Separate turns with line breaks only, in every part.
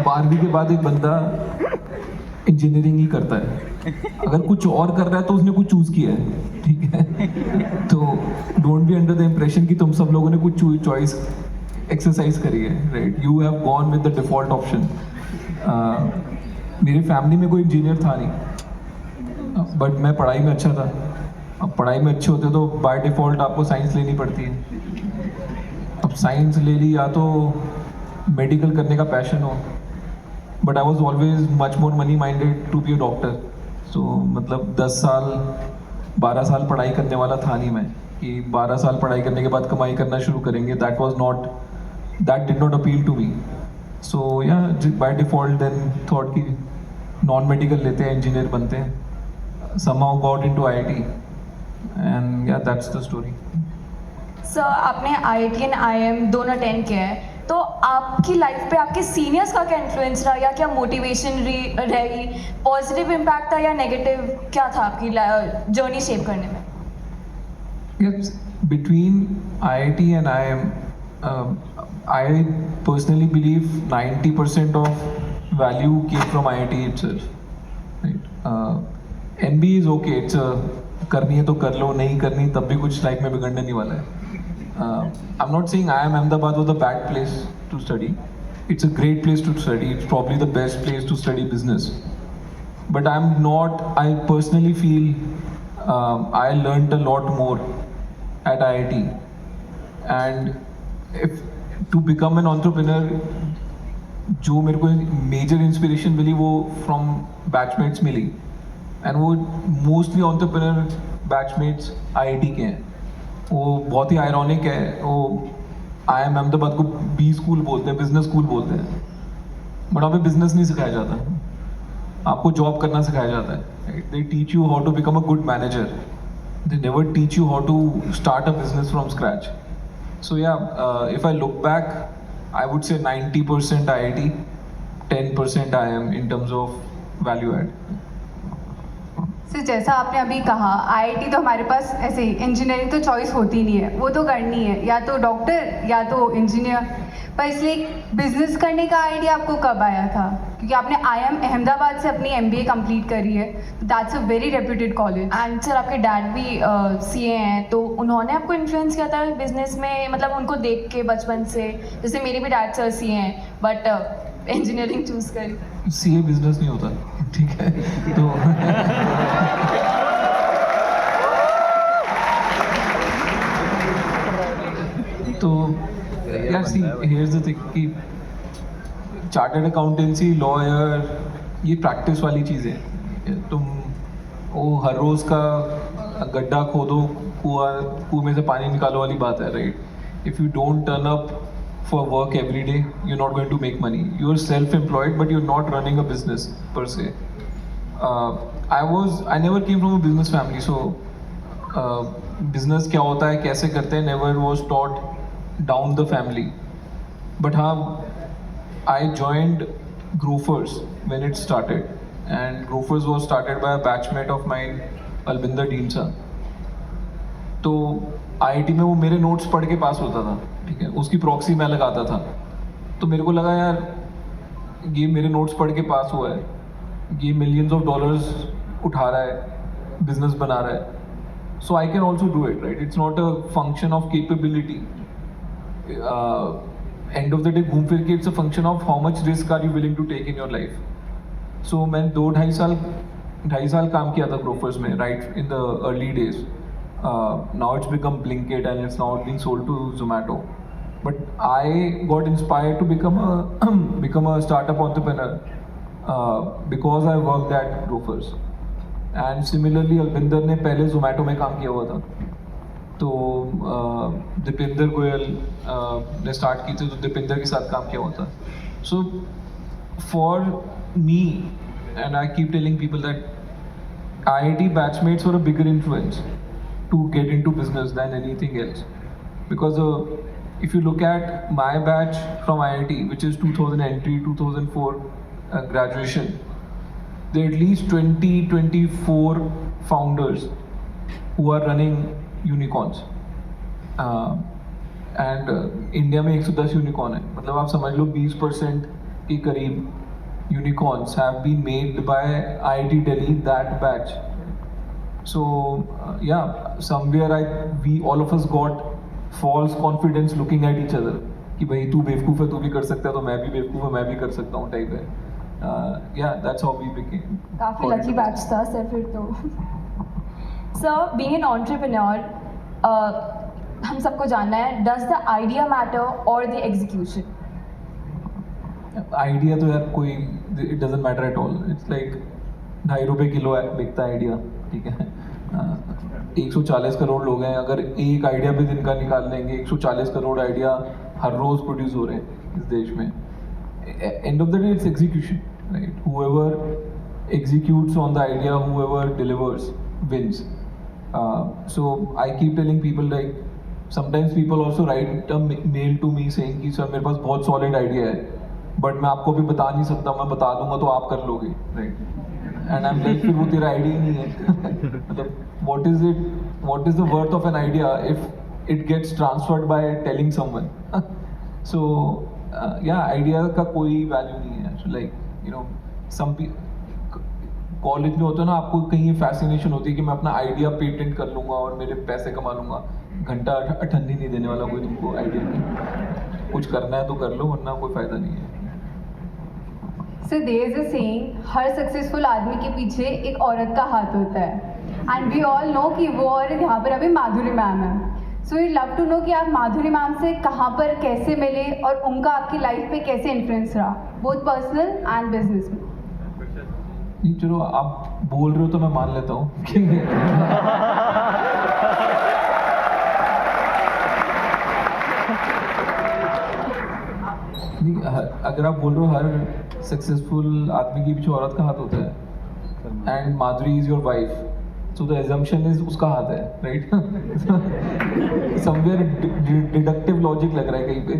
12वीं के बाद एक बंदा इंजीनियरिंग ही करता है, अगर कुछ और कर रहा है तो उसने कुछ चूज किया है, ठीक है। तो don't be under the impression कि तुम सब लोगों ने कुछ चॉइस एक्सरसाइज करी है, right. You have gone with the default option. मेरी फैमिली में कोई इंजीनियर था नहीं, बट मैं पढ़ाई में अच्छा था। अब पढ़ाई में अच्छे होते तो बाय डिफ़ॉल्ट आपको साइंस लेनी पड़ती है। अब साइंस ले ली, या तो मेडिकल करने का पैशन हो, but I was always much more money minded to be a doctor. So मतलब 10 साल 12 साल पढ़ाई करने वाला था नहीं मैं, कि 12 साल पढ़ाई करने के बाद कमाई करना शुरू करेंगे। That did not appeal to me. So yeah by default then thought कि नॉन मेडिकल लेते हैं, इंजीनियर बनते हैं। somehow got into IIT, and yeah, that's the story.
Sir आपने IIT एंड IIM दोनों अटेंड किया है, तो आपकी लाइफ पे आपके सीनियर्स का क्या इन्फ्लुएंस रहा, या क्या मोटिवेशन रही, पॉजिटिव इम्पैक्ट था या नेगेटिव, क्या था आपकी जर्नी शेप करने में?
Yes, between IIT and IIM, I personally believe 90% of value came from IIT itself. Right? MBA is okay. It's करनी है तो कर लो, नहीं करनी तब भी कुछ लाइफ में बिगड़ने नहीं वाला है। I'm not saying IIM Ahmedabad was a bad place to study. It's a great place to study. It's probably the best place to study business. But I personally feel I learned a lot more at IIT. And if to become an entrepreneur, जो मेरे को major inspiration मिली वो from batchmates milli, and वो mostly entrepreneur batchmates IIT के हैं। वो बहुत ही ironic है, वो IIM अहमदाबाद को B स्कूल बोलते हैं, बिजनेस स्कूल बोलते हैं, बट वहाँ पे बिजनेस नहीं सिखाया जाता, आपको जॉब करना सिखाया जाता है। They teach you how to become a good manager, they never teach you how to start a business from scratch. So yeah if I look back, I would say 90% IIT, 10% IIM in terms of value add.
Sir जैसा आपने अभी कहा, IIT तो हमारे पास ऐसे ही engineering तो choice होती नहीं है, वो तो करनी है, या तो डॉक्टर या तो इंजीनियर। पर इसलिए बिजनेस करने का आइडिया आपको कब आया था? क्योंकि आपने IIM अहमदाबाद से अपनी MBA कंप्लीट करी है, that's a very reputed college, and sir आपके डैड भी CA हैं, तो उन्होंने आपको इन्फ्लुएंस किया था बिजनेस में, मतलब उनको देख के बचपन से? जैसे मेरे भी डैड सर CA हैं, बट इंजीनियरिंग चूज करी।
CA बिजनेस नहीं होता, ठीक है। तो यार सी, हियर्स द थिंग कि चार्टर्ड अकाउंटेंसी, लॉयर, ये प्रैक्टिस वाली चीज़ें हैं। तुम वो हर रोज़ का गड्ढा खोदो, कुएं में से पानी निकालो वाली बात है, right. If you don't turn up for work every day, you're not going to make money. You're self-employed, but you're not running a business per se. I never came from a business family, so business क्या होता है, कैसे करते हैं, never was taught down the family. But हाँ, I joined Grofers when it started, and Grofers was started by a batchmate of mine, Albinder Deemsa. तो IIT में वो मेरे नोट्स पढ़ के पास होता था, ठीक है, उसकी प्रॉक्सी मैं लगाता था। तो मेरे को लगा यार ये मेरे नोट्स पढ़ के पास हुआ है, ये मिलियंस ऑफ डॉलर्स उठा रहा है, बिजनेस बना रहा है, so I can also do it, right. It's not a function of capability, and of the day घूम फिर के it's a function of how much risk are you willing to take in your life. So मैंने 2-2.5 साल काम किया था Grofers में, right in the early days. Now it's become Blinkit and it's now being sold to Zomato. But I got inspired to become a startup entrepreneur because I worked at Grofers. And similarly, Albinder ने पहले Zomato में काम किया हुआ था, तो दीपेंद्र गोयल ने start की थी, तो दीपेंद्र के साथ काम किया हुआ था। So for me, and I keep telling people that IIT batchmates were a bigger influence to get into business than anything else, because if you look at my batch from IIT, which is 2004 graduation, there are at least 24 founders who are running unicorns, and India में 110 unicorn है, मतलब आप समझ लो 20% के करीब unicorns have been made by IIT Delhi, that batch. So yeah, somewhere we all of us got false confidence looking at each other कि भाई तू बेवकूफ़ है, तू भी कर सकता है, तो मैं भी बेवकूफ़ है, मैं भी कर सकता हूँ टाइप है. Yeah, that's how we became.
काफ़ी लकी बैच था सर फिर तो. सर बीइंग एन एंटरप्रेन्योर, हम सबको जानना है, डज द आइडिया मैटर और द एग्जीक्यूशन?
आइडिया तो यार कोई, it doesn't matter at all. It's like 2.5 रुपये किलो बिकता है आइडिया, ठीक है. 140 करोड़ लोग हैं, अगर एक आइडिया भी दिन का निकाल लेंगे, 140 करोड़ आइडिया हर रोज प्रोड्यूस हो रहे हैं इस देश में. End of the day it's execution, right. Whoever executes on the idea, whoever delivers wins. So I keep telling people, like, sometimes people also write a mail to me saying कि sir मेरे पास बहुत solid idea है, but मैं आपको भी बता नहीं सकता, मैं बता दूंगा तो आप कर लोगे, right? And I'm like, फिर वो तेरा idea ही नहीं है. मतलब what is the worth of an idea if it gets transferred by telling someone? So yeah, idea का कोई value नहीं है. So like, you know, some people college में होता है ना, आपको कहीं फैसिनेशन होती है कि मैं अपना आइडिया पेटेंट कर लूँगा और मेरे पैसे कमा लूँगा. घंटा ठंडी नहीं देने वाला कोई तुमको आइडिया नहीं. कुछ करना है तो कर लो, वरना कोई फ़ायदा नहीं है.
So there is a saying, her successful आदमी के पीछे एक औरत का हाथ होता है. एंड वी ऑल नो कि वो औरत यहाँ पर अभी माधुरी मैम है. So we love to know कि आप माधुरी मैम से कहाँ पर कैसे मिले और उनका आपकी लाइफ पे कैसे इन्फ्लुएंस रहा, बोथ पर्सनल एंड बिजनेस में.
नहीं, चलो आप बोल रहे हो तो मैं मान लेता हूँ. अगर आप बोल रहे हो हर सक्सेसफुल आदमी के पीछे औरत का हाथ होता है, and Madhuri is your wife, so the assumption is उसका हाथ है, राइट. समवेयर डिडक्टिव लॉजिक लग रहा है कहीं पे.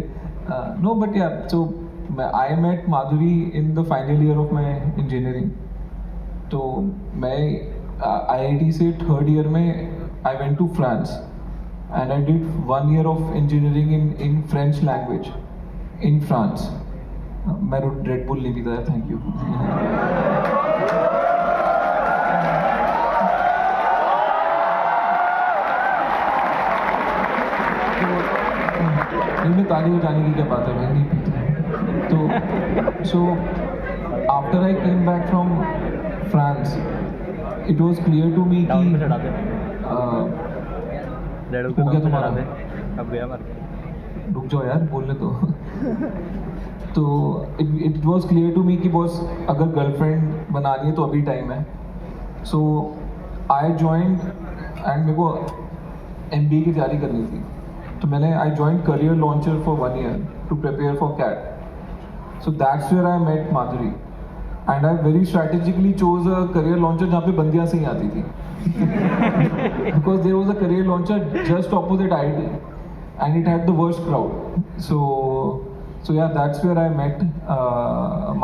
No but yeah, so I met Madhuri in the final year of my engineering. तो मैं IIT से 3rd ईयर में I went to France and I did 1 year of engineering in French language in France. मैं Red Bull नहीं पीता है, thank you. मैं ताली बजाने की क्या बात है, मैं नहीं पीता. तो so after I came back from France, it was clear to me कि हो गया तुम्हारा,
अब गया मार,
रुक जाओ यार बोलने तो. तो it was clear to me कि बॉस अगर गर्लफ्रेंड बनानी है तो अभी टाइम है. So I joined, and मेरे को MBA की तैयारी करनी थी, तो मैंने I joined career launcher for 1 year to prepare for CAT. So that's where I met Madhuri. And I very strategically chose a career launcher जहाँ पे बंदियाँ से ही आती थी. Because there was a career launcher just opposite IIT, and it had the worst crowd. So yeah, that's where I met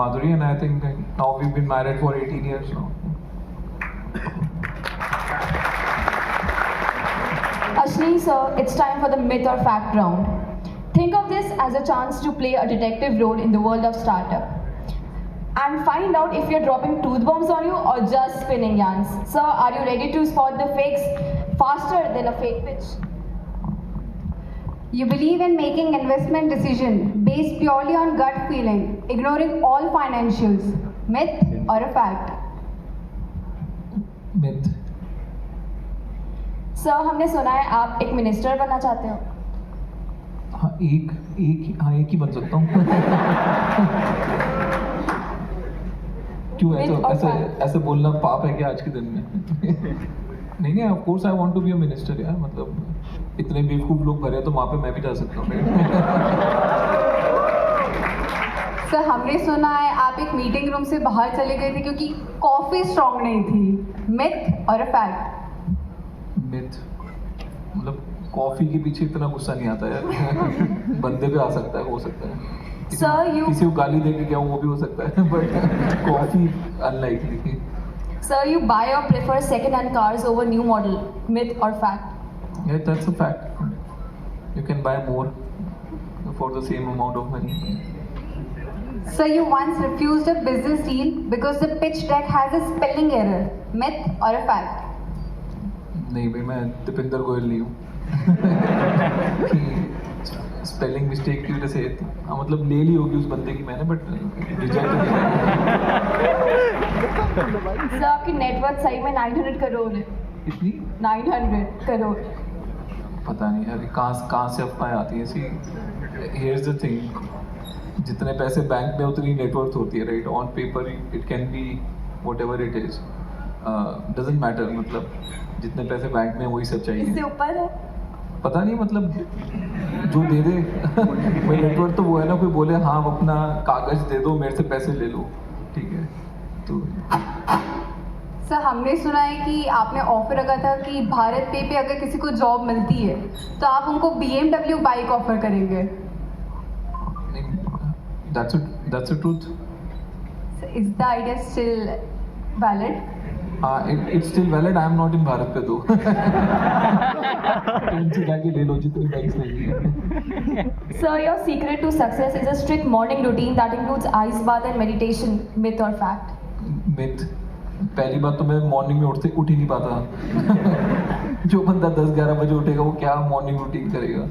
Madhuri, and I think that now we've been married for 18 years now.
Ashni sir, it's time for the myth or fact round. Think of this as a chance to play a detective role in the world of startup and find out if you're dropping truth bombs on you or just spinning yarns. Sir, are you ready to spot the fakes faster than a fake pitch?
You believe in making investment decision based purely on gut feeling, ignoring all financials. Myth or a fact?
Myth.
Sir, हमने सुना है आप एक minister बनना चाहते हो.
हाँ, एक ही बन सकता हूँ. क्यों ऐसे बोलना पाप है क्या आज के दिन में? नहीं, of course I want to be a minister यार. मतलब इतने बेवकूफ लोग भरे तो वहाँ पे मैं भी जा सकता हूँ.
सर, हमने सुना है आप एक मीटिंग रूम से बाहर चले गए थे क्योंकि कॉफी स्ट्रॉन्ग नहीं थी. मिथ और अ फैक्ट?
मिथ. मतलब कॉफी के पीछे इतना गुस्सा नहीं आता यार. बंदे पे आ सकता है, हो सकता है. किसी को गाली दे के क्या वो भी हो सकता है, but coffee unlikely.
Sir, you buy or prefer second-hand cars over new model. Myth or fact?
Yeah, that's a fact. You can buy more. for the same amount of money.
So you once refused a business deal because the pitch deck has a spelling error. Myth or a fact?
नहीं भाई, मैं दीपिंदर गोयल नहीं हूँ कि spelling mistake की वजह से हाँ, मतलब ले ली होगी उस बंदे की मैंने, बट रिजेक्ट नहीं किया।
सर आपकी नेटवर्थ सही में 900 करोड़ है।
कितनी?
900 करोड़।
पता नहीं यार, कहाँ से अफवाहें आती हैं। सी हियर्स द थिंग, जितने पैसे बैंक में उतनी नेटवर्थ होती है, right? On paper it can be what ever it is, doesn't matter. मतलब जितने पैसे बैंक में वही सच्चाई
इससे
है।
ऊपर है?
पता नहीं, मतलब जो दे दे भाई, नेटवर्थ तो वो है ना, कोई बोले हाँ आप अपना कागज दे दो, मेरे से पैसे ले लो, ठीक है? तो
सर हमने सुना है कि आपने ऑफर रखा था कि भारत पे अगर किसी को जॉब मिलती है तो आप उनको BMW बाइक ऑफर करेंगे।
that's a truth.
So is the idea still valid?
It's still valid. I am not in Bharat पे तो उनसे जाके ले लो जितनी बाइक्स लेनी है।
Sir, your secret to success is a strict morning routine that includes ice bath and meditation. Myth or fact?
Myth. पहली बात तो मैं मॉर्निंग में उठ ही नहीं पाता जो बंदा 10-11 बजे उठेगा वो क्या मॉर्निंग रूटीन करेगा?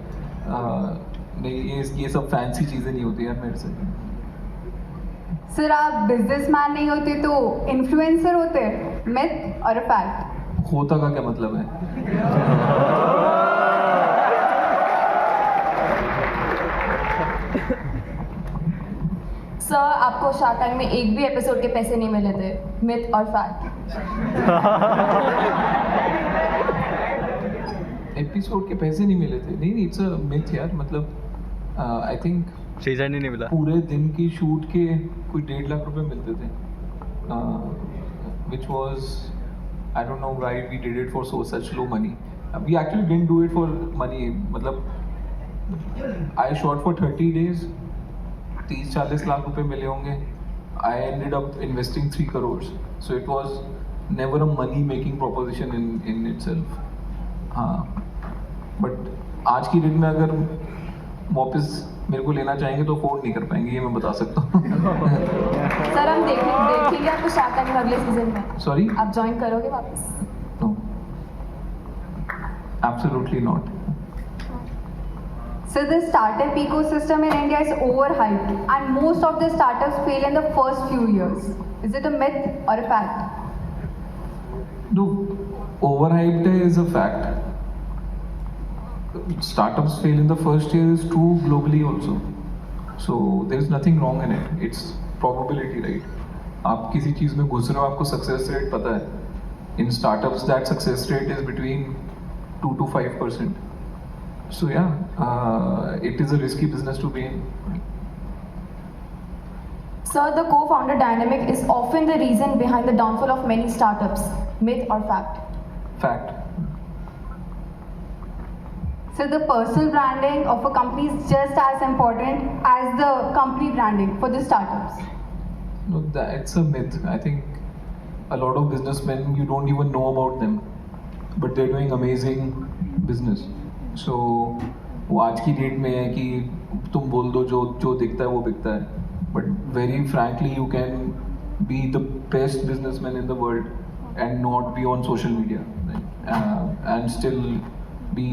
नहीं, ये सब फैंसी चीज़ें नहीं होती यार मेरे से।
सर आप बिजनेसमैन नहीं होते तो इन्फ्लुएंसर होते? मिथ और फैक्ट?
होता का क्या मतलब है?
सर आपको शार्क टैंक में एक भी एपिसोड के पैसे नहीं मिले थे। मिथ और फैक्ट?
एपिसोड के पैसे नहीं मिले थे? नहीं, इट्स अ मिथ यार। मतलब आई थिंक
सीजन ही नहीं मिला।
पूरे दिन की शूट के कोई 1.5 लाख रुपए मिलते थे, which was, I don't know why we did it for such low money. We actually didn't do it for money. मतलब I shot for 30 days, 30-40 lakh रुपए मिले होंगे। I ended up investing 3 crores, so it was never a money making proposition in itself. हाँ, but आज की date में अगर वापस मेरे को लेना चाहेंगे तो अफोर्ड नहीं कर पाएंगे, ये मैं बता सकता हूँ।
सर हम देखेंगे आपको शार्क टैंक में अगले सीजन में।
Sorry?
आप ज्वाइन करोगे वापस?
No, absolutely not.
So the startup ecosystem in India is overhyped and most of the startups fail in the first few years. Is it a myth or a fact?
No, overhyped is a fact. Startups fail in the first year is true globally also. So there is nothing wrong in it. It's probability, right? आप किसी चीज़ में घुस रहे हो, आपको success rate पता है। In startups, that success rate is between 2 to 5%. So yeah, it is a risky business to be in.
Sir, the co-founder dynamic is often the reason behind the downfall of many startups. Myth or fact?
Fact.
So the personal branding of a company is just as important as the company branding for the startups.
No, that's a myth. I think a lot of businessmen, you don't even know about them, but they're doing amazing business. So वो आज की date में है कि तुम बोल दो जो दिखता है वो बिकता है, but very frankly you can be the best businessman in the world and not be on social media, right? And still be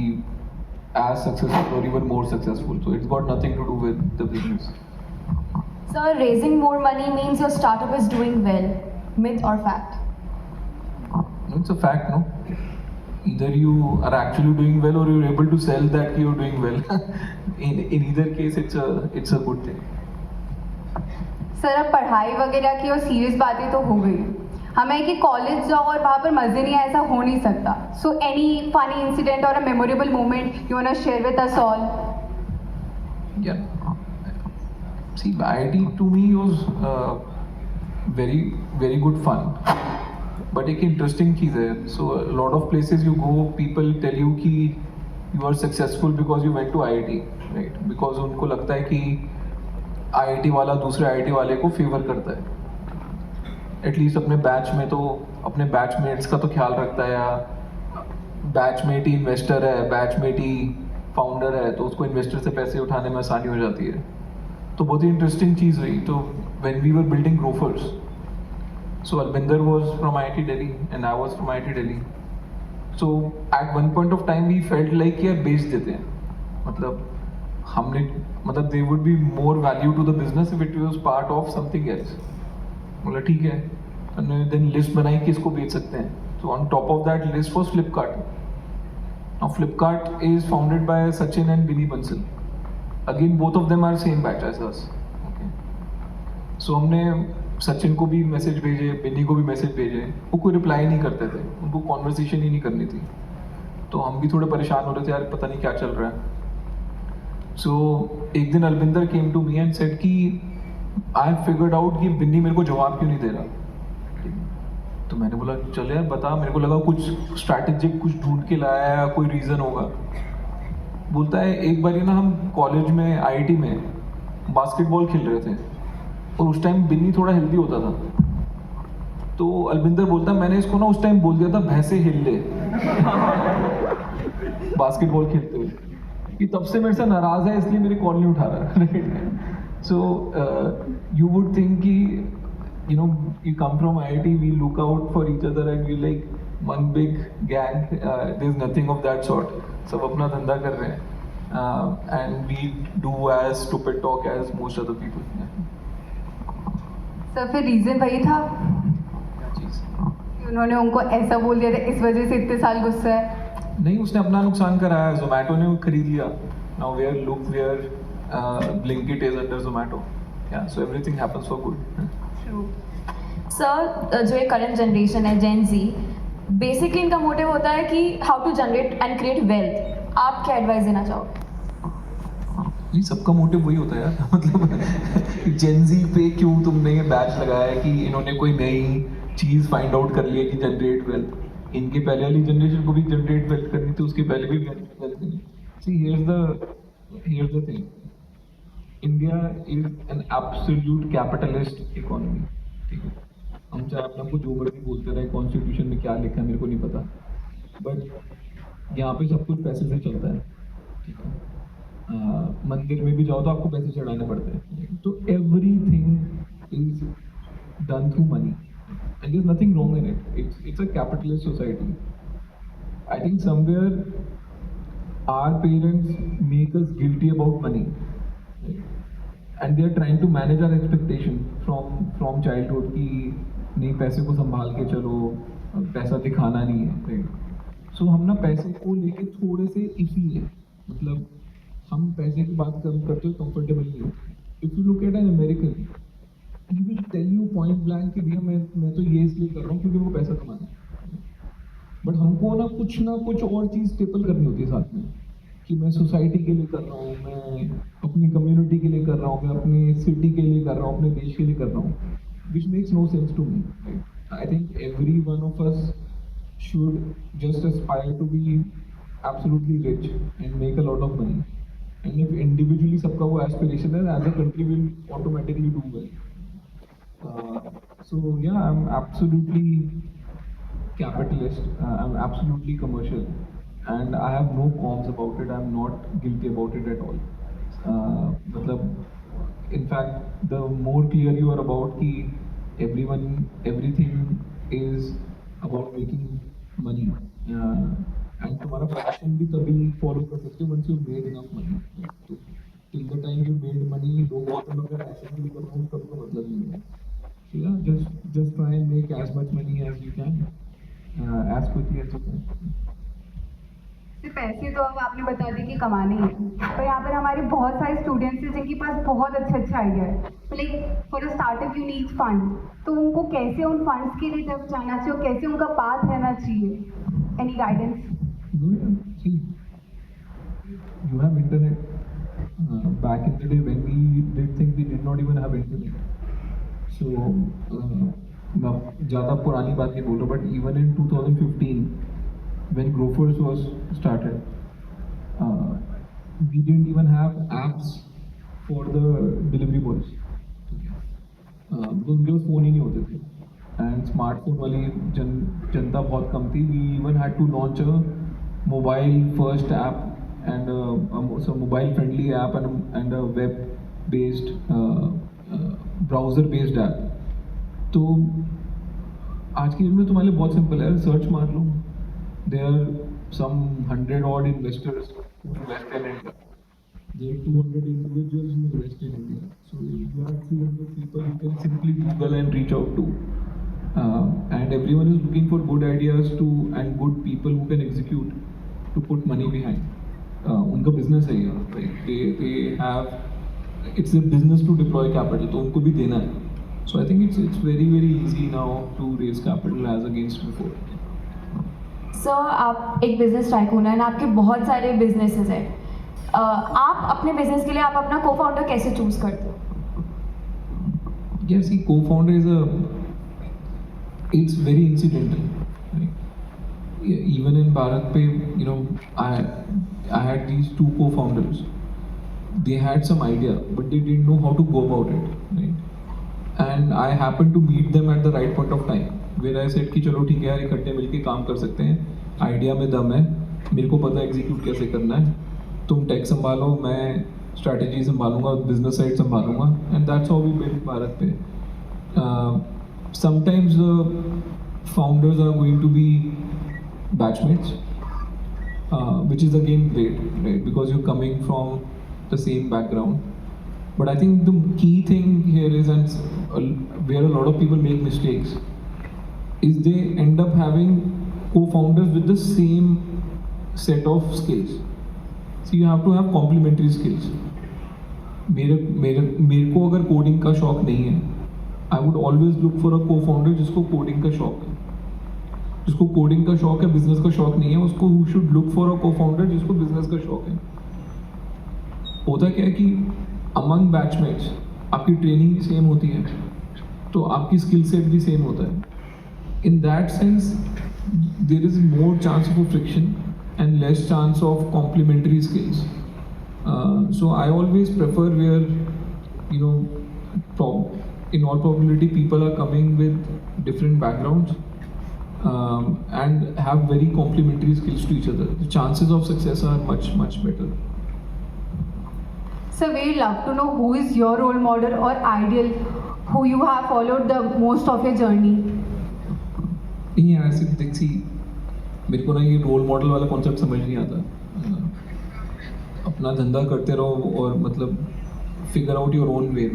as successful or even more successful. So it's got nothing to do with the business.
Sir, raising more money means your startup is doing well. Myth or fact?
It's a fact, no? Either you are actually doing well or you're able to sell that you're doing well. in either case, it's a good thing.
Sir अब पढ़ाई वगैरह की और serious बातें तो हो गई, हमें कि कॉलेज जाओ और वहाँ पर मज़े नहीं आए, ऐसा हो नहीं सकता. सो एनी फनी इंसिडेंट और a memorable moment you want to share with us all?
Yeah. See, IIT to me was very, very good fun. But एक interesting चीज़ है. So a lot of places you go, people tell you कि you are successful because you went to IIT, right? Because उनको लगता है कि IIT वाला दूसरे IIT वाले को फेवर करता है. एटलीस्ट अपने बैच में तो अपने बैचमेट्स का तो ख्याल रखता है, या बैचमेट ही इन्वेस्टर है, बैचमेट ही फाउंडर है तो उसको इन्वेस्टर से पैसे उठाने में आसानी हो जाती है। तो बहुत ही इंटरेस्टिंग चीज़ हुई। तो when we were building Grofers, so Alvinder was from IIT Delhi and I was from IIT Delhi. So at one point of time we felt like यार बेच देते हैं, मतलब हमने मतलब they would be more value to the business if it was part of something else. बोला ठीक है, हमने देन लिस्ट बनाई किसको बेच सकते हैं। So on top of that list was Flipkart. Now Flipkart is founded by Sachin and Binny Bansal. Again, both of them are same batch as us. Okay. So हमने सचिन को भी मैसेज भेजे, बिन्नी को भी मैसेज भेजे, वो कोई रिप्लाई नहीं करते थे, उनको कॉन्वर्सेशन ही नहीं करनी थी। तो हम भी थोड़े परेशान हो रहे थे यार, पता नहीं क्या चल रहा है। सो एक दिन Alvinder came to me and said कि आई फिगर्ड आउट कि बिन्नी मेरे को जवाब क्यों नहीं दे रहा। तो मैंने बोला चल यार बता, मेरे को लगा कुछ स्ट्रैटेजिक कुछ ढूंढ के लाया है या कोई रीज़न होगा। बोलता है एक बार ना हम कॉलेज में IIT में बास्केटबॉल खेल रहे थे और उस टाइम बिन्नी थोड़ा हेल्दी होता था। तो अलविंदर बोलता है मैंने इसको ना उस टाइम बोल दिया था भैंसे हिल ले बास्केटबॉल खेलते हुए, कि तब से मेरे से नाराज़ है इसलिए मेरी कॉल नहीं उठा रहा। सो यू वुड थिंक कि you know, you come from IIT, we look out for each other and we like one big gang. There's nothing of that sort. सब अपना धंधा कर रहे हैं and we do as stupid talk as most other people.
Sir फिर reason वही था
क्या चीज़?
कि उन्होंने उनको ऐसा बोल दिया था, इस वजह से इतने साल गुस्सा है।
नहीं, उसने अपना नुकसान कराया, Zomato ने खरीद लिया। Now where Blinkit is under Zomato. Yeah, so everything happens for good.
Sir जो ये करंट जनरेशन है जेन जी, बेसिकली इनका मोटिव होता है कि how to generate and create wealth. आप क्या एडवाइस देना चाहोगे?
नहीं, सबका मोटिव वही होता है यार। मतलब जेनजी पे क्यों तुमने ये बैच लगाया है कि इन्होंने कोई नई चीज़ फाइंड आउट कर ली है कि जनरेट वेल्थ। इनके पहले वाली जनरेशन को भी जनरेट वेल्थ करनी थी, उसके पहले भी वेल्थ करनी। See here's the thing, India is an absolute capitalist economy. ठीक है, हम चाहे अपने को जो मर्जी बोलते रहे, कॉन्स्टिट्यूशन में क्या लिखा है मेरे को नहीं पता, बट यहाँ पे सब कुछ पैसे से चलता है। ठीक है, मंदिर में भी जाओ तो आपको पैसे चढ़ाने पड़ते हैं। तो everything is done through money and there is nothing wrong in it. It's a capitalist society. I think somewhere our parents make us guilty about money and they are trying to manage our expectation from childhood कि नहीं पैसे को संभाल के चलो, पैसा दिखाना नहीं है, राइट। सो हम ना पैसे को लेके थोड़े से इसी है, मतलब हम पैसे की बात कम करते हो, कंफर्टेबल नहीं हो। If you look at an American, he will tell you point blank कि भैया मैं तो ये इसलिए कर रहा हूँ क्योंकि वो पैसा कमाना है। बट हमको ना कुछ और चीज़ स्टेपल करनी होती है साथ में, कि मैं सोसाइटी के लिए कर रहा हूँ, मैं अपनी कम्युनिटी के लिए कर रहा हूँ, मैं अपनी सिटी के लिए कर रहा हूँ, अपने देश के लिए कर रहा हूँ, which makes no sense to me. I think every one of us should just aspire to be absolutely rich and make a lot of money. And if individually सबका वो एस्पिरेशन है, as a country will automatically do well. So yeah I am absolutely capitalist, I'm absolutely commercial, and I have no qualms about it. I'm not guilty about it at all. मतलब, in fact, the more clear you are about कि everything is about making money, and तुम्हारा passion भी तभी follow कर सकते हो once you made enough money. तो till the time you made money, लोग और अगर passion के लिए कर रहे हो तब तो मतलब नहीं है। So yeah, just try and make as much money as you can. As quickly as you can.
सिर्फ पैसे तो अब आपने बता दी कि कमाने ही है, पर यहाँ पर हमारे बहुत सारे स्टूडेंट्स हैं जिनके पास बहुत अच्छे आइडिया है। Like for a startup you need fund, तो उनको कैसे उन फंड्स के लिए जब जाना चाहिए और कैसे उनका पाथ रहना चाहिए? Any guidance?
See, you have internet. Back in the day when we did things, we did not even have internet. So मैं ज़्यादा पुरानी बात नहीं बोल रहा, but even in 2015 when Grofers was started, we didn't even have apps for the delivery boys, because उनके पास phone ही नहीं होते थे, एंड स्मार्टफोन वाली जनता बहुत कम थी। We even had to launch a mobile first app and a mobile-friendly app and a web-based browser-based app. तो आज की डेट में तुम्हारे लिए बहुत सिंपल है, सर्च मार लो. There are some 100 odd investors who invest in India. There are 200 individuals who invest in India. So you have 300 people you can simply Google and reach out to. And everyone is looking for good ideas and good people who can execute to put money behind. उनका business है ये, right? They have, it's a business to deploy capital, तो उनको भी देना है. So I think it's very easy now to raise capital as against before.
Sir आप एक बिजनेस टाइकून हैं, आपके बहुत सारे बिजनेसेस हैं. आप अपने बिजनेस के लिए आप अपना को फाउंडर कैसे चूज करते हो?
Yes, see, co-founder it's very incidental. Right? Even in BharatPe, you know, I had these two co-founders. They had some idea, but they didn't know how to go about it. Right? And I happened to meet them at the right point of time, where I said कि चलो ठीक है यार, इकट्ठे मिलके काम कर सकते हैं. आइडिया में दम है, मेरे को पता है एग्जीक्यूट कैसे करना है. तुम टेक संभालो, मैं स्ट्रैटेजी संभालूंगा, बिजनेस साइड संभालूंगा. And that's how we build BharatPe. Sometimes the founders are going to be batchmates, which is again great, right? Because you're coming from the same background. But I think the key thing here is, and where a lot of people make mistakes, is they end up having co-founders with the same set of skills. So you have to have complementary skills. मेरे को अगर coding का शौक नहीं है, I would always look for a co-founder जिसको coding का शौक है. जिसको कोडिंग का शौक है, बिजनेस का शौक नहीं है, उसको who should look for a co-founder जिसको बिजनेस का शौक है. होता क्या है कि among batchmates आपकी ट्रेनिंग भी सेम होती है, तो आपकी स्किल सेट भी सेम होता है. In that sense, there is more chance of friction and less chance of complementary skills. So I always prefer where, you know, in all probability people are coming with different backgrounds and have very complementary skills to each other. The chances of success are much better.
So we love to know who is your role model or ideal, who you have followed the most of your journey.
नहीं यार, ऐसे देखिए, मेरे को ना ये role model वाला concept समझ नहीं आता. अपना धंधा करते रहो और मतलब figure out your own way.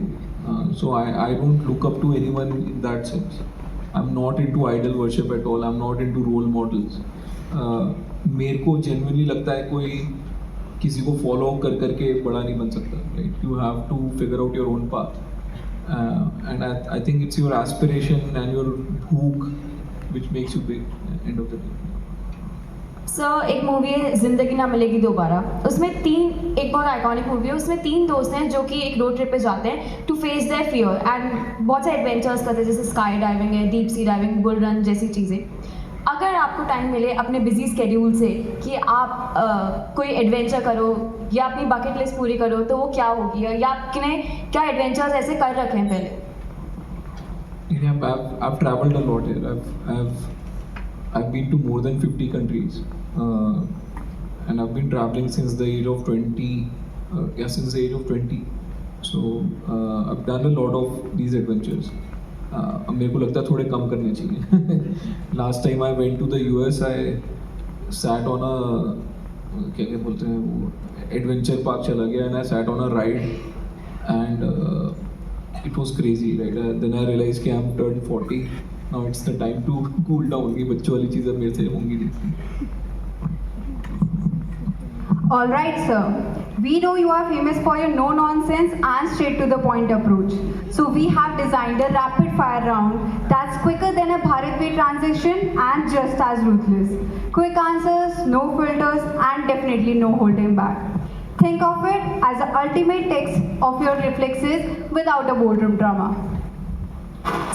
So I don't look up to anyone in that sense. I'm not into idol worship at all. I'm not into role models. मेरे को genuinely लगता है कोई किसी को follow करके बड़ा नहीं बन सकता. Right? You have to figure out your own path. And I think it's your aspiration and your hook which makes you big at the end of the day.
Sir एक मूवी है जिंदगी ना मिलेगी दोबारा. उसमें एक बहुत आइकॉनिक मूवी है. उसमें 3 दोस्त हैं जो कि एक रोड ट्रिप पे जाते हैं to face their fear and बहुत सारे एडवेंचर्स करते हैं, जैसे स्काई डाइविंग है, deep sea diving, bull run जैसी चीज़ें. अगर आपको टाइम मिले अपने बिजी स्केड्यूल से कि आप कोई एडवेंचर करो या अपनी बकेट लिस्ट पूरी करो, तो वो क्या होगी, या आपने क्या एडवेंचर्स ऐसे कर रखे हैं पहले?
Yeah, I've traveled a lot here. I've been to more than 50 countries, and I've been traveling since the age of 20. Since the age of 20. So I've done a lot of these adventures. अब मेरे को लगता है थोड़े कम करने चाहिए. Last time I went to the US, I sat on a क्या बोलते हैं वो adventure park चला गया, and I sat on a ride, and it was crazy, right? Then I realized कि I'm turned 40. Now it's the time to cool down. ये बच्चों वाली चीज़ें मेरे से होंगी नहीं.
All right, sir. We know you are famous for your no-nonsense and straight-to-the-point approach. So we have designed a rapid-fire round that's quicker than a BharatPe transaction and just as ruthless. Quick answers, no filters, and definitely no holding back. Think of it as the ultimate test of your reflexes without a boardroom drama.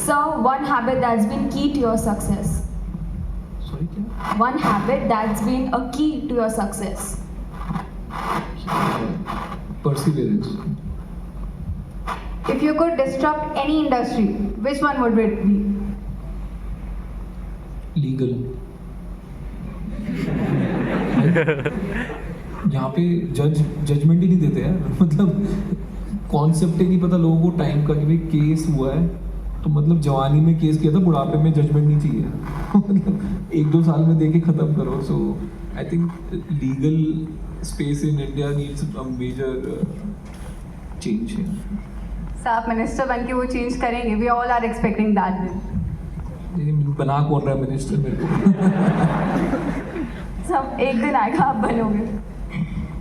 So one habit that's been key to your success.
Sorry, क्या?
One habit that's been a key to your success.
Perseverance.
If you could disrupt any industry, which one would it be?
Legal. यहाँ पे judgement ही नहीं देते यार मतलब concept ही नहीं पता लोगों को टाइम का कि भाई केस हुआ है तो मतलब जवानी में केस किया था, बुढ़ापे में जजमेंट नहीं चाहिए मतलब 1-2 साल में देके ख़त्म करो. So I think legal space in India needs a major change.
Sir आप मिनिस्टर बन के वो चेंज करेंगे? We all are expecting that दिन.
बना कौन रहा है मिनिस्टर मेरे को?
सब एक दिन आएगा आप बनोगे.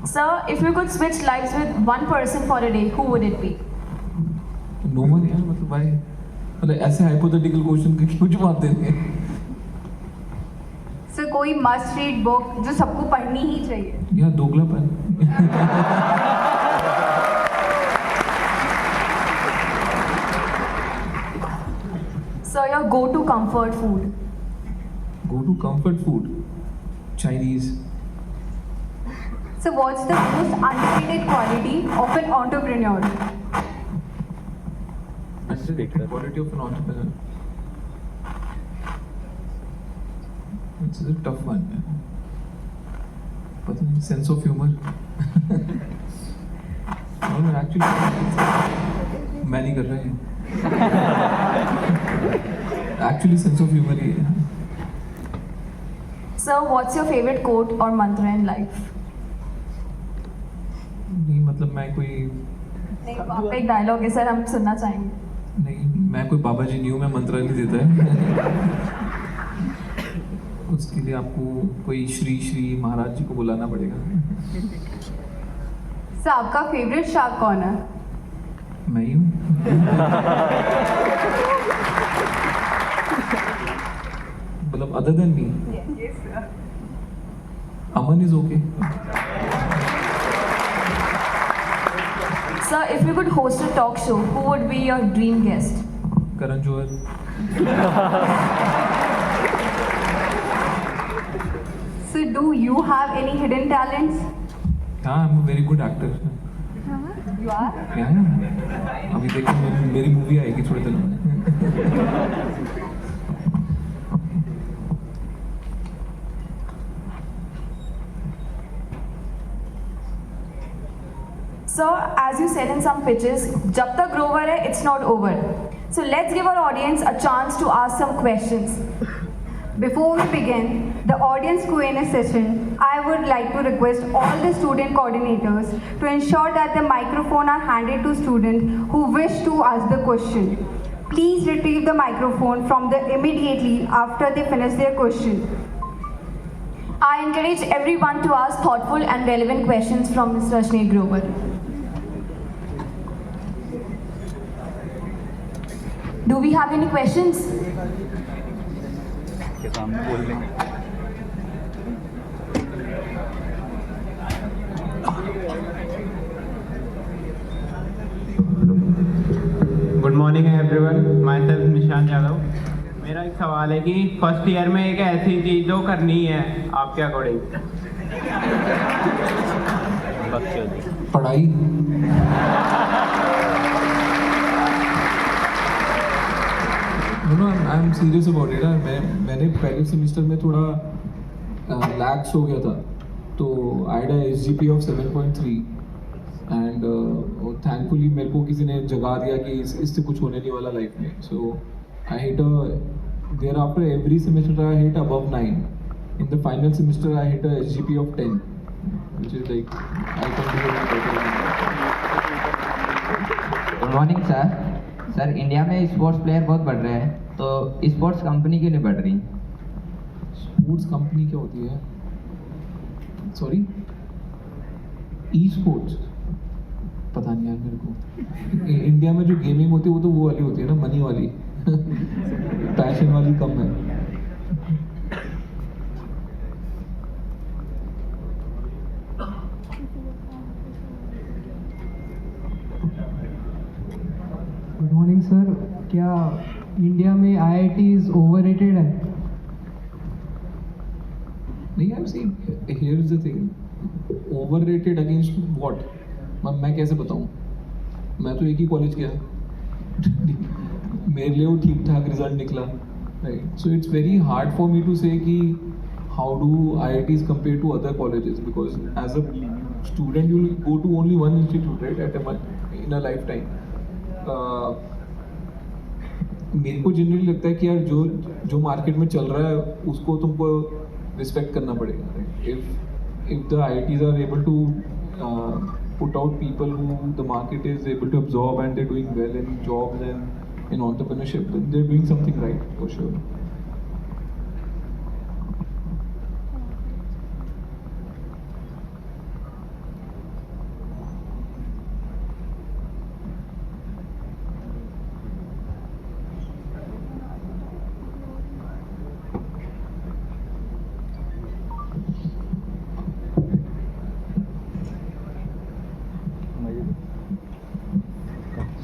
Sir if you could switch lives with one person for a day, who would it be?
No one यार, मतलब भाई मतलब ऐसे हाइपोथेटिकल क्वेश्चन के क्यों जवाब देंगे?
सर कोई मस्ट रीड बुक जो सबको पढ़नी ही चाहिए.
यार दोगलापन.
Sir, your go-to comfort food?
Go to comfort food. Chinese.
So what's the most underrated quality of an entrepreneur?
Underrated quality of an entrepreneur. It's a tough one. पता नहीं, sense of humor. No, actually मैं नहीं कर रहा है. Actually sense of humor ही है.
Sir, what's your favorite quote or mantra in life?
नहीं मतलब मैं कोई
आपका एक डायलॉग है सर, हम सुनना चाहेंगे.
नहीं, मैं कोई बाबा जी नहीं हूँ, मैं मंत्र नहीं देता है. उसके लिए आपको कोई श्री महाराज जी को बुलाना पड़ेगा.
सर आपका फेवरेट शार्क कौन है?
मैं ही हूँ. मतलब other than me. Aman is okay.
Sir, if you could host a talk show, who would be your dream guest?
Karan Johar.
So do you have any hidden talents?
हाँ, I am a very good actor.
You are?
अभी देखो मेरी movie आएगी थोड़े दिनों में.
So, as you said in some pitches, जब तक grower है, it's not over. So let's give our audience a chance to ask some questions.
Before we begin the audience Q&A session, I would like to request all the student coordinators to ensure that the microphone are handed to students who wish to ask the question. Please retrieve the microphone from them immediately after they finish their question.
I encourage everyone to ask thoughtful and relevant questions from Ms. Rashni Grover. Do we have any questions?
के सामने बोल देंगे.
Good morning everyone, my self निशान यादव. मेरा एक सवाल है कि फर्स्ट ईयर में एक ऐसी चीज़ जो करनी है आपके अकॉर्डिंग?
पढ़ाई. I am serious about it. मैंने पहले सेमिस्टर में थोड़ा लैक्स हो गया था, तो I had SGP of 7.3 and thankfully मेरे को किसी ने जगा दिया कि इससे कुछ होने नहीं वाला लाइफ में. So I hit there after every semester I hit above 9. In the final semester I hit SGP of 10, which is like I can do it better.
Good morning sir. Sir India में sports player बहुत बढ़ रहे हैं, तो sports company क्यों नहीं बढ़ रही?
स्पोर्ट्स कंपनी क्या होती है? सॉरी, ई स्पोर्ट्स पता नहीं यार मेरे को. इंडिया में जो गेमिंग होती है वो तो वो वाली होती है ना, मनी वाली. पैशन वाली कम है.
Good morning sir. क्या इंडिया में IITs ओवररेटेड है?
नहीं यार, see here is the thing, overrated against what? मैं कैसे बताऊं? मैं तो एक ही कॉलेज गया. मेरे लिए वो ठीक ठाक रिजल्ट निकला, right? So it's very hard for me to say कि how do IITs compare to other colleges? Because as a student, you will go to only one institute, right, in a lifetime. मेरे को generally लगता है कि यार जो market में चल रहा है उसको तुमको रिस्पेक्ट करना पड़ेगा. If the IITs are able to put out people who the market is able to absorb and they're doing well in jobs and in entrepreneurship, then they're doing something right for sure.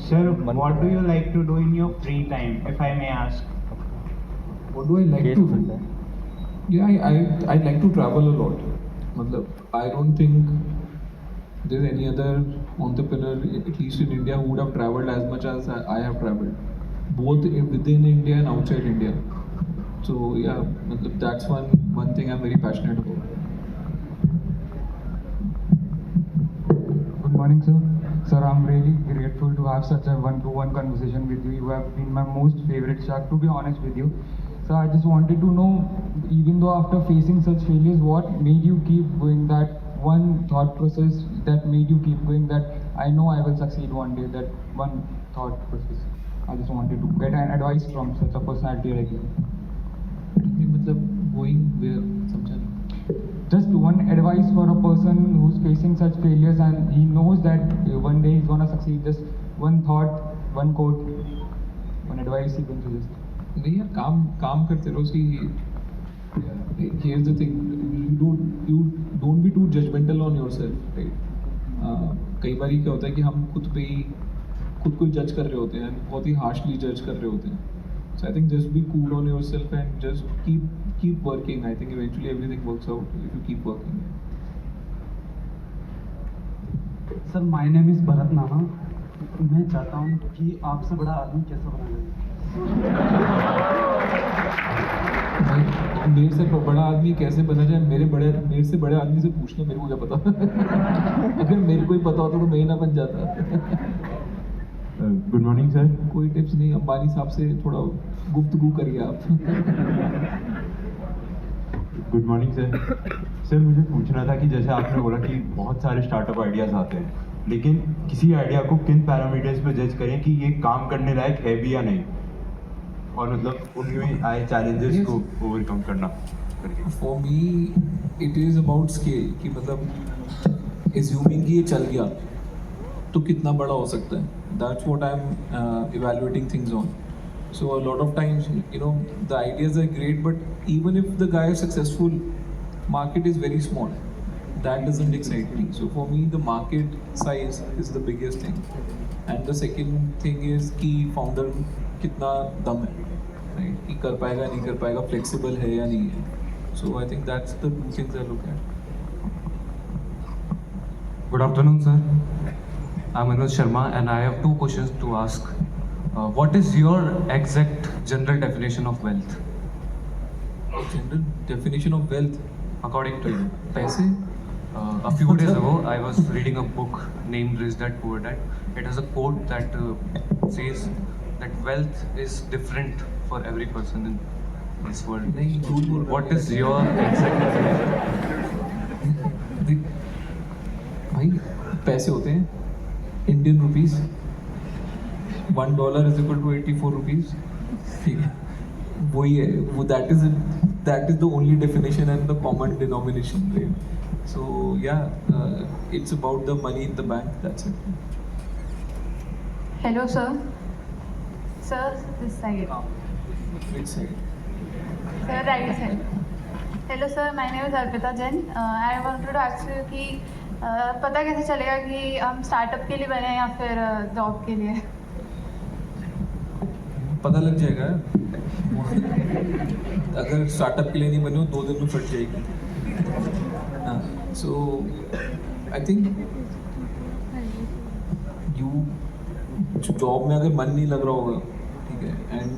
Sir, what do you like to do in your free time, if I may ask?
What do I like to do? Yeah, I like to travel a lot. मतलब, I don't think there's any other entrepreneur, at least in India, who would have traveled as much as I have traveled, both within India and outside India. So yeah, मतलब, that's one thing I'm very passionate about.
Good morning, sir. Sir, I'm really grateful to have such a one-to-one conversation with you. You have been my most favorite shark, to be honest with you. So I just wanted to know, even though after facing such failures, what made you keep going, that one thought process that made you keep going, that I know I will succeed one day, that one thought process. I just wanted to get an advice from such a personality like you.
मतलब going where, समझा नहीं.
Just one advice for a person who's facing such failures and he knows that one day he's gonna succeed. Just one thought, one quote, one advice he can suggest.
नहीं यार, काम करते रहो. See, here's the thing, you don't be too judgmental on yourself, right? कई बार क्या होता है कि हम खुद को जज कर रहे होते हैं, बहुत ही हार्शली जज कर रहे होते हैं. So I think just be cool on yourself and just keep working. I think eventually everything works out if you keep working.
Sir, my name is Bharat नाना. मैं चाहता हूँ कि आपसे बड़ा आदमी कैसे बना जाए.
मेरे से बड़ा आदमी कैसे बना जाए, मेरे से बड़े आदमी से पूछना, मेरे को क्या पता. अगर मेरे को ही पता होता तो मैं ही ना बन जाता.
Good morning sir.
कोई टिप्स नहीं, अंबानी साहब से थोड़ा गुफ्तगू करिए आप.
Good morning sir. सर, मुझे पूछना था कि जैसे आपने बोला कि बहुत सारे स्टार्टअप आइडियाज़ आते हैं, लेकिन किसी आइडिया को किन पैरामीटर्स पे जज करें कि ये काम करने लायक है भी या नहीं, और मतलब उनमें आए चैलेंजेस को ओवरकम करना.
For me it is about scale, कि मतलब एज्यूमिंग कि ये चल गया तो कितना बड़ा हो सकता है. That's what I'm evaluating things on. So a lot of times, the ideas are great, but even if the guy is successful, market is very small. That doesn't excite me. So for me, the market size is the biggest thing. And the second thing is कि founder कितना दम है, right? कि कर पाएगा नहीं कर पाएगा, flexible है या नहीं है. So I think that's the two things I look at.
Good afternoon, sir. I'm Anuj Sharma and I have two questions to ask. What is your exact general definition of wealth?
General definition of wealth?
According to you.
पैसे?
A few days ago, I was reading a book named Rich Dad Poor Dad. It has a quote that says that wealth is different for every person in this world.
नहीं, झूठ बोल रहा है.
What is your exact definition?
भाई, पैसे होते हैं Indian rupees. $1 is equal to 84 rupees. ठीक है, वही है वो. That is the only definition and the common denomination, right? So yeah, it's about the money in the bank. That's it.
Hello, sir. Sir, this side.
Which side?
Sir, right side. Hello, sir. My name is Arpita Jain. I wanted to ask you कि पता कैसे चलेगा कि हम startup के लिए बने या फिर जॉब के लिए?
पता लग जाएगा. अगर स्टार्टअप के लिए नहीं बने हो 2 दिन में फट जाएगी. सो आई थिंक जॉब में अगर मन नहीं लग रहा होगा, ठीक है, and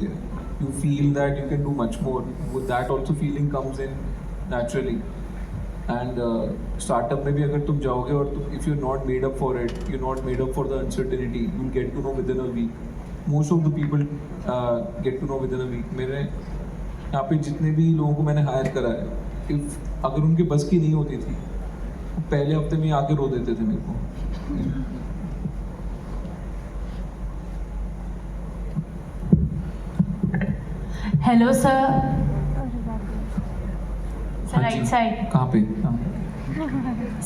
you feel that you can do much more, that also feeling comes in naturally. And startup में भी अगर तुम जाओगे और if you're not made up for it, you're not made up for the uncertainty, you'll get to know within a week. Most of the people get to know within a week. मेरे यहाँ पे जितने भी लोगों को मैंने higher करा है, if अगर उनके बस की नहीं होती थी, पहले हफ्ते में आके रो देते थे मेरे को.
Hello sir. सर
हाँ जी.
Right side.
कहाँ पे?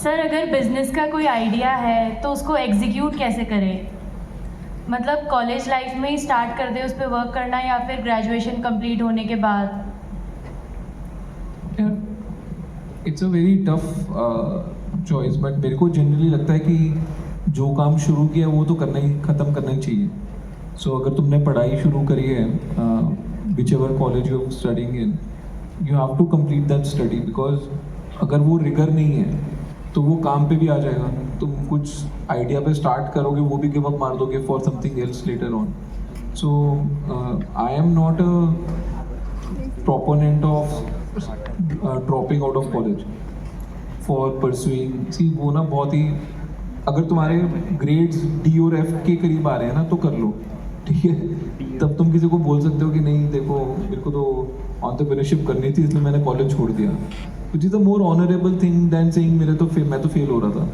सर अगर बिजनेस का कोई आइडिया है तो उसको एग्जीक्यूट कैसे करें? मतलब कॉलेज लाइफ में ही स्टार्ट कर दे उस पर वर्क करना या फिर ग्रेजुएशन कंप्लीट होने के बाद?
It's a very tough choice, but मेरे को जनरली लगता है कि जो काम शुरू किया वो तो करना ही ख़त्म करना ही चाहिए. सो अगर तुमने पढ़ाई शुरू करी है, whichever college you studying in, you have to complete that study, because अगर वो रिगर नहीं है तो वो काम पे भी आ जाएगा. तुम कुछ आइडिया पे स्टार्ट करोगे, वो भी गिव अप मार दोगे for something else later on. So I am not a proponent of dropping out of college for pursuing. See वो ना बहुत ही, अगर तुम्हारे ग्रेड्स D और F के करीब आ रहे हैं ना तो कर लो, ठीक है. तब तुम किसी को बोल सकते हो कि नहीं देखो मेरे को तो एंटरप्रेन्योरशिप करनी थी इसलिए मैंने कॉलेज छोड़ दिया, which is a more honourable thing than saying मैं तो फेल हो रहा था.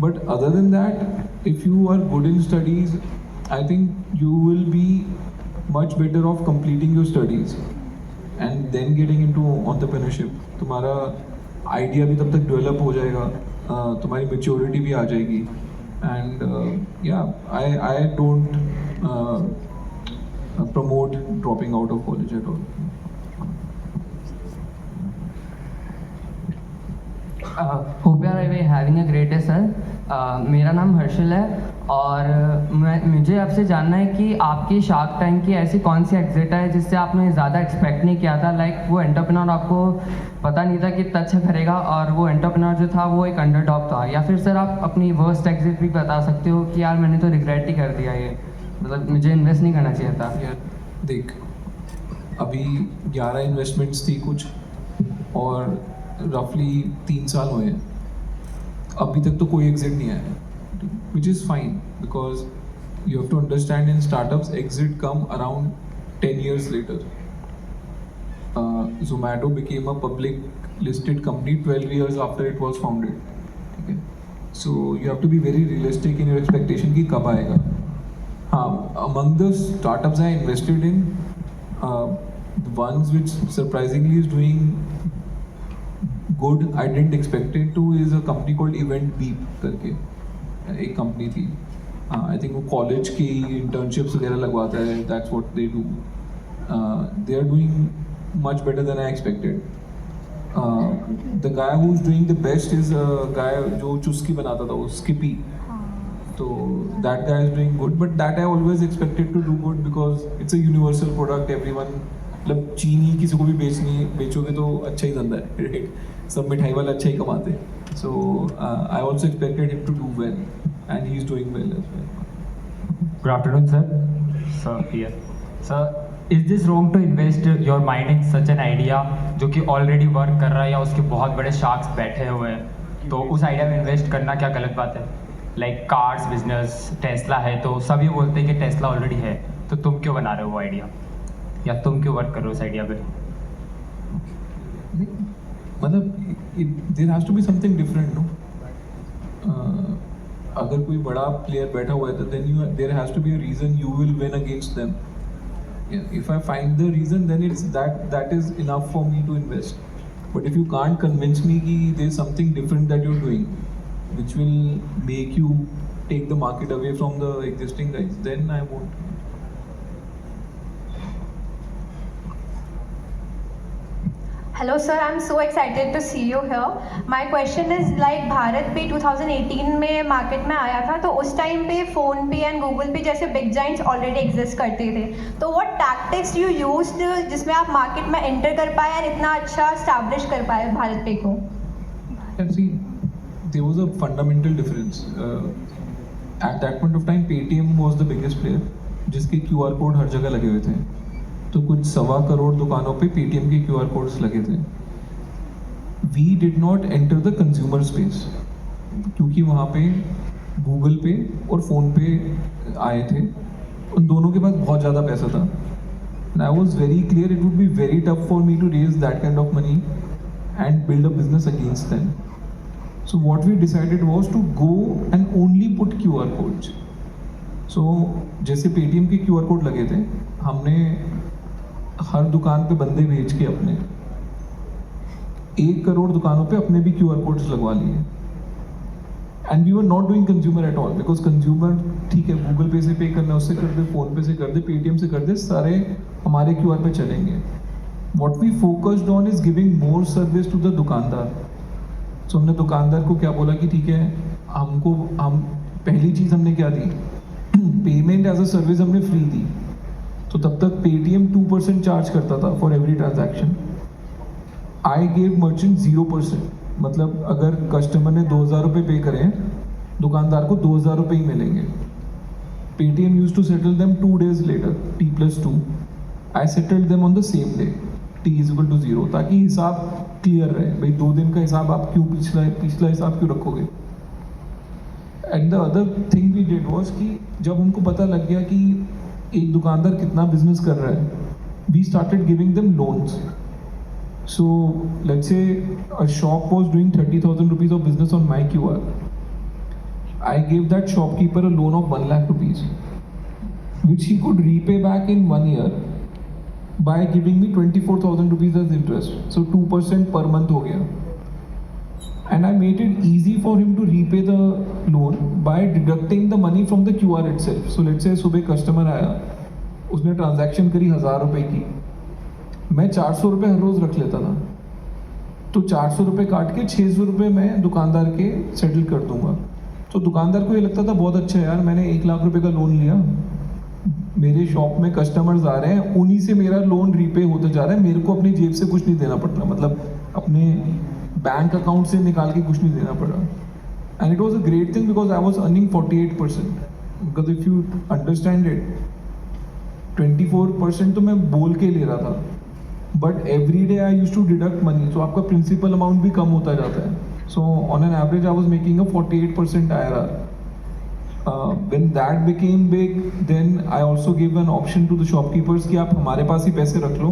But other than that, if you are good in studies, I think you will be much better off completing your studies and then getting into entrepreneurship. तुम्हारा idea भी तब तक develop हो जाएगा, तुम्हारी मेच्योरिटी भी आ जाएगी. एंड या I don't promote dropping out of college at all.
Hope you are having a great day, sir. मेरा नाम हर्षल है और मुझे आपसे जानना है कि आपकी शार्क टैंक की ऐसी कौन सी एग्जिट है जिससे आपने ज़्यादा एक्सपेक्ट नहीं किया था. लाइक वो एंटरप्रेन्योर आपको पता नहीं था कि इतना अच्छा करेगा और वो एंटरप्रेन्योर जो था वो एक अंडरडॉग था. या फिर सर आप अपनी वर्स्ट एग्जिट भी बता सकते हो कि यार मैंने तो रिग्रेट ही कर दिया, ये मतलब मुझे इन्वेस्ट नहीं करना चाहिए था.
यार देख, अभी 11 इन्वेस्टमेंट्स थी कुछ और रफली 3 साल हुए हैं, अभी तक तो कोई एग्जिट नहीं आया, which is fine because you have to understand in startups exit come around 10 years later. Zomato became a public listed company 12 years after it was founded. ठीक है, so you have to be very realistic in your expectation कि कब आएगा. हाँ, among the startups I invested in, the ones which surprisingly is doing good, I didn't expect it to, is a company called Event Beep करके एक company थी. I think वो college की internships वगैरह लगवाता है, that's what they do. They are doing much better than I expected. The guy who is doing the best is guy जो चुस्की बनाता था, वो Skippy. So that guy is doing good, but that I always expected to do good because it's a universal product. Everyone, मतलब चीनी किसी को भी बेचोगे तो अच्छा ही धंधा है, right? सब मिठाई वाले अच्छा ही कमाते हैं. So I also expected him to do well, and he is doing well as well.
Good afternoon, sir. Sir, here. Sir, is this wrong to invest your mind in such an idea जो कि already work कर रहा है या उसके बहुत बड़े sharks बैठे हुए हैं, तो उस आइडिया में इन्वेस्ट करना क्या गलत बात है? लाइक कार्स बिजनेस, टेस्ला है तो सभी बोलते हैं कि टेस्ला ऑलरेडी है, तो तुम क्यों बना रहे हो वो आइडिया, या तुम क्यों वर्क कर रहे हो उस आइडिया पे?
मतलब there has to be something different, no? अगर कोई बड़ा प्लेयर बैठा हुआ है तो then you there has to be a reason you will win against them. If I find the reason then it's that is enough for me to invest. But if you can't convince me कि there is something different that you are doing which will make you take the market away from the existing guys, then I won't.
Hello sir, I'm so excited to see you here. My question is like Bharat पे 2018 में market में आया था, तो उस time पे phone पे and Google पे जैसे बिग जाइंट्स ऑलरेडी एग्जिस्ट करते थे, तो व्हाट टैक्टिक्स यू यूज्ड जिसमें आप मार्केट में एंटर कर पाए और इतना अच्छा स्टैब्लिश कर पाए भारत पे को?
There was a fundamental difference. At that point of time, Paytm was the biggest player, जिसके QR कोड हर जगह लगे हुए थे. तो कुछ 1.25 करोड़ दुकानों पे Paytm के QR कोड्स लगे थे. We did not enter the consumer space, क्योंकि वहाँ पे गूगल पे और फ़ोन पे आए थे, उन दोनों के पास बहुत ज़्यादा पैसा था. And I was very clear it would be very tough for me to raise that kind of money and build a business against them. So what we decided was to go and only put QR codes. So जैसे Paytm के QR code लगे थे, हमने हर दुकान पे बंदे भेज के अपने 1 करोड़ दुकानों पे अपने भी QR codes लगवा लिए. And we were not doing consumer at all, because consumer ठीक है गूगल पे से पे करना उससे कर दे, फ़ोन पे से कर दे, पेटीएम से कर दे, सारे हमारे क्यूआर पे चलेंगे. What we focused on is giving more service to the दुकानदार. सो हमने दुकानदार को क्या बोला कि ठीक है, हम पहली चीज़ हमने क्या दी, पेमेंट एज अ सर्विस हमने फ्री दी. तो तब तक पेटीएम 2% चार्ज करता था for every transaction. I gave merchant 0%. मतलब अगर कस्टमर ने 2000 रुपये पे करें, दुकानदार को 2000 रुपये ही मिलेंगे. Paytm used to settle them 2 days later, T+2. I settled them on the same day, T=0, ताकि हिसाब क्लियर रहे. भाई 2 दिन का हिसाब आप क्यों पिछला हिसाब क्यों रखोगे. And the other thing we did was कि जब उनको पता लग गया कि एक दुकानदार कितना बिजनेस कर रहा है, we started giving them loans. So let's say a shop was doing 30,000 rupees of business on my QR. I gave that shopkeeper a loan of 1 lakh rupees, which he could repay back in 1 year by giving me 24,000 rupees as interest. So 2% per month हो गया. And I made it easy for him to repay the loan by deducting the money from the QR itself. So let's say सुबह customer आया, उसने transaction करी 1000 रुपए की, मैं 400 रुपये हर रोज़ रख लेता था. तो 400 रुपये काट के 600 रुपये मैं दुकानदार के सेटल कर दूंगा. तो दुकानदार को ये लगता था बहुत अच्छा है यार, मैंने 1 लाख रुपए का लोन लिया, मेरे शॉप में कस्टमर्स आ रहे हैं, उन्हीं से मेरा लोन रीपे होता जा रहा है, मेरे को अपनी जेब से कुछ नहीं देना पड़ रहा, मतलब अपने बैंक अकाउंट से निकाल के कुछ नहीं देना पड़ रहा. And it was a great thing because I was earning 48%. Because if you understand it, 24% तो मैं बोल के ले रहा था, but every day I use to deduct money. So आपका प्रिंसिपल अमाउंट भी कम होता जाता है. So on an average I was making a 48% IRR. When that became big, then I also gave an option to the shopkeepers कि आप हमारे पास ही पैसे रख लो,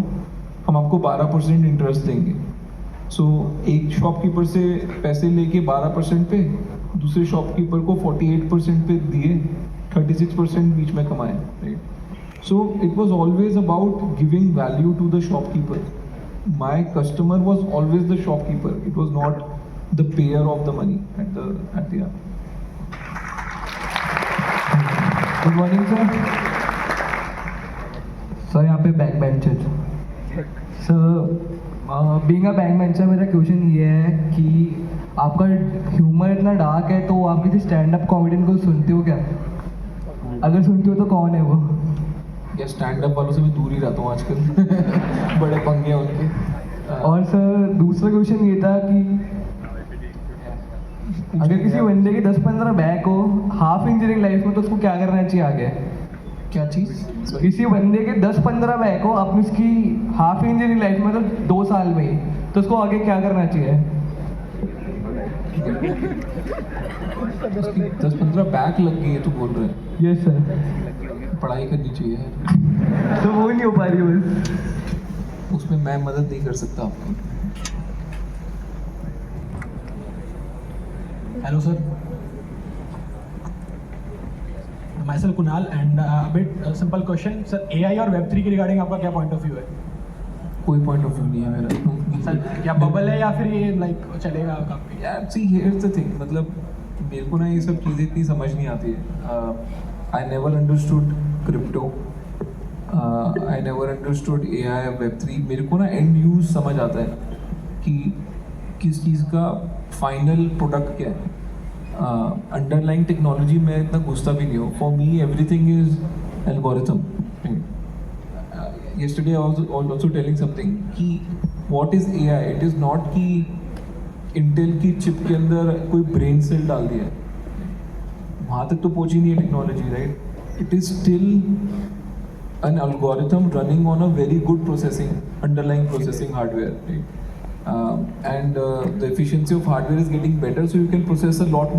हम आपको 12% इंटरेस्ट देंगे. सो एक शॉपकीपर से पैसे लेके 12% पे, दूसरे शॉपकीपर को 48% पे दिए, 36% बीच में कमाए. Right. So it was always about giving value to the shopkeeper. My customer was always the shopkeeper. It was not the payer of the money at the end.
Good morning, sir. Sir, यहाँ पे back bencher. Sir, being a back bencher, मेरा question ये है कि आपका humour इतना dark है, तो आप किसी स्टैंड अप कॉमेडियन को सुनते हो क्या? अगर सुनते हो तो कौन है वो?
या स्टैंड अप वालों से मैं दूर ही रहता हूँ आजकल. बड़े पंगे हैं उनके.
और सर दूसरा क्वेश्चन ये था कि अगर किसी बंदे के 10-15 बैक हो हाफ इंजीनियरिंग लाइफ में, तो उसको क्या करना चाहिए आगे?
क्या चीज़?
किसी बंदे के 10-15 बैक हो, आपने उसकी हाफ इंजीनियरिंग लाइफ में, मतलब 2 साल में ही, तो उसको आगे क्या करना चाहिए?
10-15 बैक लग गई है तो बोल रहे हैं?
Yes sir.
पढ़ाई करनी चाहिए.
तो वो नहीं हो पा रही बस.
उसमें मैं मदद नहीं कर सकता आपकी.
Hello sir, my self Kunal and bit simple question sir, AI और Web3 के रिगार्डिंग आपका क्या पॉइंट ऑफ व्यू है?
कोई पॉइंट ऑफ व्यू नहीं है मेरा.
सर क्या बबल है या फिर ये लाइक चलेगा काफी?
यार सी हियर्स द थिंग, मतलब मेरे को ना ये सब चीज़ें इतनी समझ नहीं आती है. I never understood crypto. I never understood AI, Web3. मेरे को ना एंड यूज समझ आता है कि किस चीज़ का फाइनल प्रोडक्ट क्या है. अंडरलाइंग टेक्नोलॉजी में इतना घुसता भी नहीं हो. For me everything is algorithm. yesterday I was also telling something कि what is AI? It is not कि इंटेल की चिप के अंदर कोई ब्रेन सेल डाल दिया, वहाँ तक तो पहुँची नहीं है technology. Right. It is still an algorithm running on a very good processing underlying processing hardware. Right? and the efficiency of hardware is getting better, so you can process a lot more